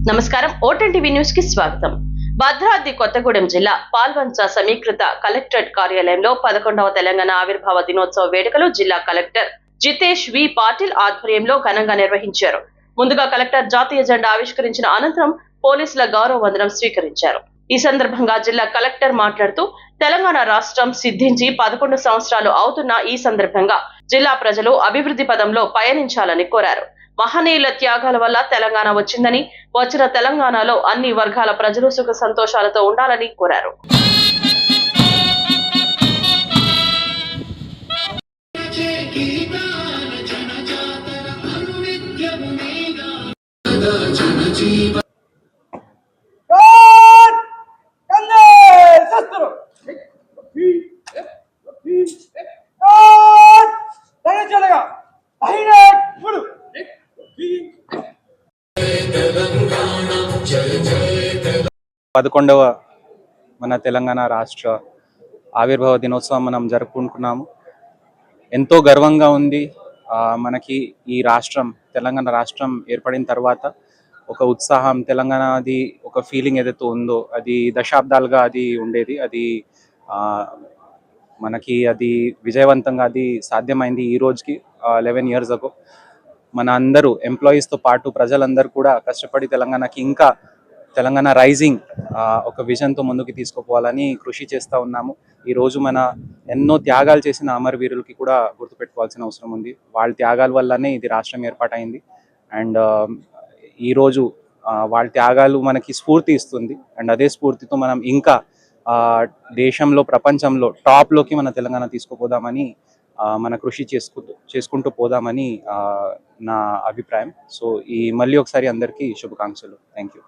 నమస్కారం ఓటెన్ TV news కి స్వాగతం. భద్రాద్రి కొత్తగూడెం జిల్లా పాల్వంచ సమీకృత కలెక్టరేట్ కార్యాలయంలో 11వ తెలంగాణ ఆవిర్భావ దినోత్సవ వేడుకలు జిల్లా కలెక్టర్ జితేష్ వి పాటిల్ ఆధ్వర్యంలో ఘనంగా నిర్వహించారు. ముందుగా కలెక్టర్ జాతీయ జెండా ఆవిష్కరించిన అనంతరం పోలీసుల గౌరవ వందనం స్వీకరించారు. ఈ సందర్భంగా జిల్లా కలెక్టర్ మాట్లాడుతూ తెలంగాణ రాష్ట్రం సిద్ధించి 11 సంవత్సరాలు అవుతున్న ఈ సందర్భంగా జిల్లా ప్రజలు అభివృద్ధి పదంలో పయనించాలని కోరారు. మహనీయుల త్యాగాల వల్ల తెలంగాణ వచ్చిందని, వచ్చిన తెలంగాణలో అన్ని వర్గాల ప్రజలు సుఖ సంతోషాలతో ఉండాలని కోరారు. పదకొండవ మన తెలంగాణ రాష్ట్ర ఆవిర్భావ దినోత్సవం మనం జరుపుకుంటున్నాము. ఎంతో గర్వంగా ఉంది. మనకి ఈ రాష్ట్రం తెలంగాణ రాష్ట్రం ఏర్పడిన తర్వాత ఒక ఉత్సాహం, తెలంగాణది ఒక ఫీలింగ్ ఏదైతే ఉందో అది దశాబ్దాలుగా అది ఉండేది. అది మనకి అది విజయవంతంగా అది సాధ్యమైంది ఈ రోజుకి 11 years ago. మన అందరూ ఎంప్లాయీస్తో పాటు ప్రజలందరూ కూడా కష్టపడి తెలంగాణకి ఇంకా తెలంగాణ రైజింగ్ ఒక విజన్తో ముందుకు తీసుకుపోవాలని కృషి చేస్తూ ఉన్నాము. ఈరోజు మన ఎన్నో త్యాగాలు చేసిన అమరవీరులకి కూడా గుర్తుపెట్టుకోవాల్సిన అవసరం ఉంది. వాళ్ళ త్యాగాల వల్లనే ఇది రాష్ట్రం ఏర్పాటైంది. అండ్ ఈరోజు వాళ్ళ త్యాగాలు మనకి స్ఫూర్తి ఇస్తుంది. అండ్ అదే స్ఫూర్తితో మనం ఇంకా దేశంలో, ప్రపంచంలో టాప్లోకి మన తెలంగాణ తీసుకుపోదామని మన కృషి చేసుకుంటూ పోదామని నా అభిప్రాయం. సో మళ్ళీ ఒకసారి అందరికీ శుభాకాంక్షలు. Thank you.